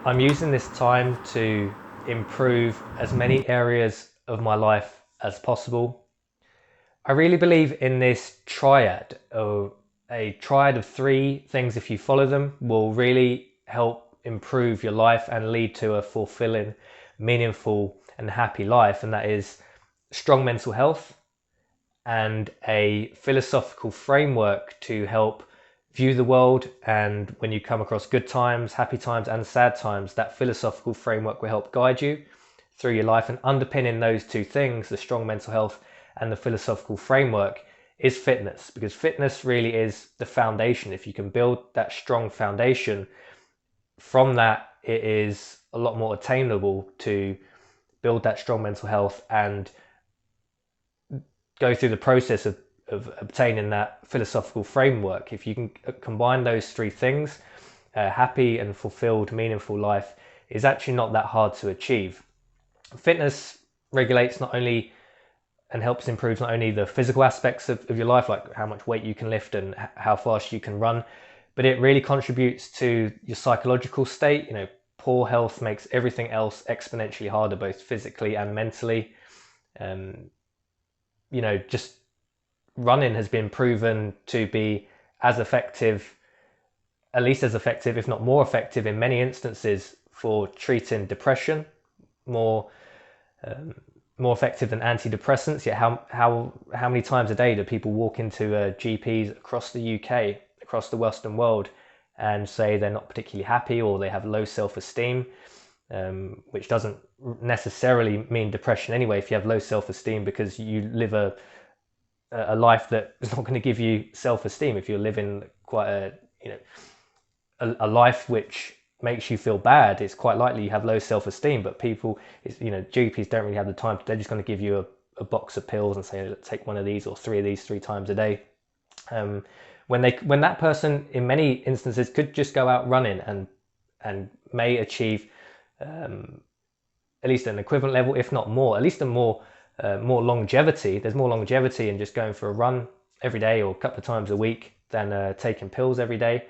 I'm using this time to improve as many areas of my life as possible. I really believe in this triad, or a triad of three things. If you follow them, will really help improve your life and lead to a fulfilling, meaningful and happy life. And that is strong mental health and a philosophical framework to help view the world. And when you come across good times, happy times and sad times, that philosophical framework will help guide you through your life. And underpinning those two things, the strong mental health and the philosophical framework, is fitness, because fitness really is the foundation. If you can build that strong foundation, from that it is a lot more attainable to build that strong mental health and go through the process of obtaining that philosophical framework. If you can combine those three things, a happy and fulfilled, meaningful life is actually not that hard to achieve. Fitness regulates not only and helps improve not only the physical aspects of your life, like how much weight you can lift and how fast you can run, but it really contributes to your psychological state. Poor health makes everything else exponentially harder, both physically and mentally. Just running has been proven to be as effective, at least as effective, if not more effective in many instances, for treating depression, more effective than antidepressants. Yet how many times a day do people walk into GPs across the UK, across the Western world, and say they're not particularly happy or they have low self-esteem, which doesn't necessarily mean depression anyway. If you have low self-esteem because you live a life that is not going to give you self-esteem, if you're living quite a life which makes you feel bad, it's quite likely you have low self-esteem. But people, GPs don't really have the time. They're just going to give you a box of pills and say, take one of these or three of these 3 times a day. When that person in many instances could just go out running and may achieve at least an equivalent level, if not more, at least more longevity. There's more longevity in just going for a run every day or a couple of times a week than taking pills every day.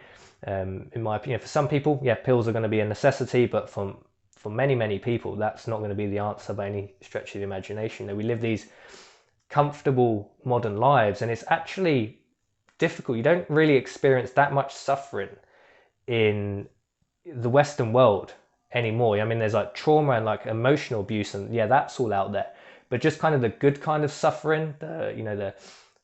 In my opinion, for some people, pills are going to be a necessity, but for many people, that's not going to be the answer by any stretch of the imagination. We live these comfortable modern lives, and it's actually difficult. You don't really experience that much suffering in the Western world anymore. I mean, there's like trauma and like emotional abuse, and that's all out there. But just kind of the good kind of suffering, the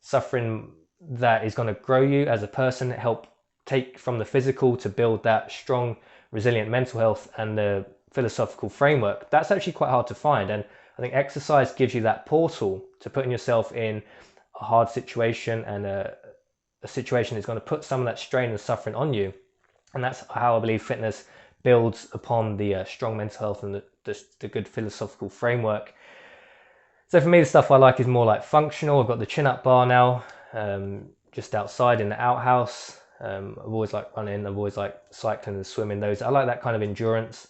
suffering that is going to grow you as a person, help take from the physical to build that strong, resilient mental health and the philosophical framework, that's actually quite hard to find. And I think exercise gives you that portal to putting yourself in a hard situation and a situation that's going to put some of that strain and suffering on you. And that's how I believe fitness builds upon the strong mental health and the good philosophical framework. So for me, the stuff I like is more like functional. I've got the chin-up bar now, just outside in the outhouse. I've always liked running. I've always liked cycling and swimming. I like that kind of endurance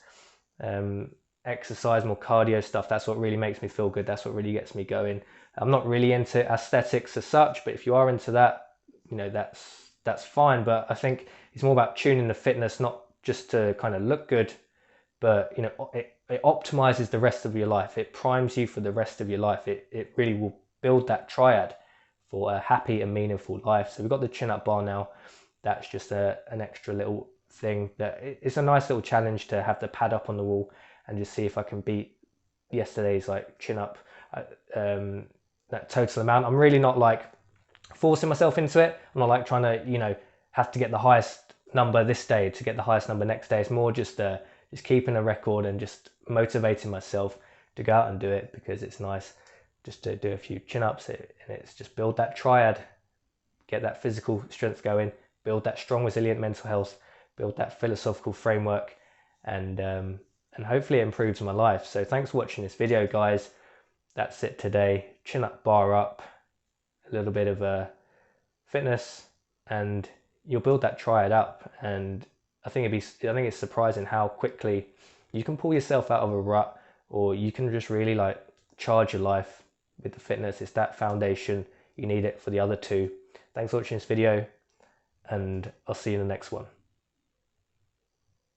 exercise, more cardio stuff. That's what really makes me feel good. That's what really gets me going. I'm not really into aesthetics as such, but if you are into that, that's fine. But I think it's more about tuning the fitness, not just to kind of look good, but it optimizes the rest of your life. It primes you for the rest of your life. It really will build that triad for a happy and meaningful life. So we've got the chin-up bar now. That's just an extra little thing that it's a nice little challenge to have the pad up on the wall and just see if I can beat yesterday's like chin-up, that total amount. I'm really not like forcing myself into it. I'm not like trying to, have to get the highest number this day to get the highest number next day. It's more just keeping a record and just motivating myself to go out and do it, because it's nice just to do a few chin-ups and it's just build that triad, get that physical strength going, build that strong, resilient mental health, build that philosophical framework, and hopefully it improves my life. So thanks for watching this video, guys. That's it today. Chin-up, bar up, a little bit of fitness, and you'll build that triad up. And I think it's surprising how quickly you can pull yourself out of a rut, or you can just really like charge your life with the fitness. It's that foundation. You need it for the other two. Thanks for watching this video, and I'll see you in the next one.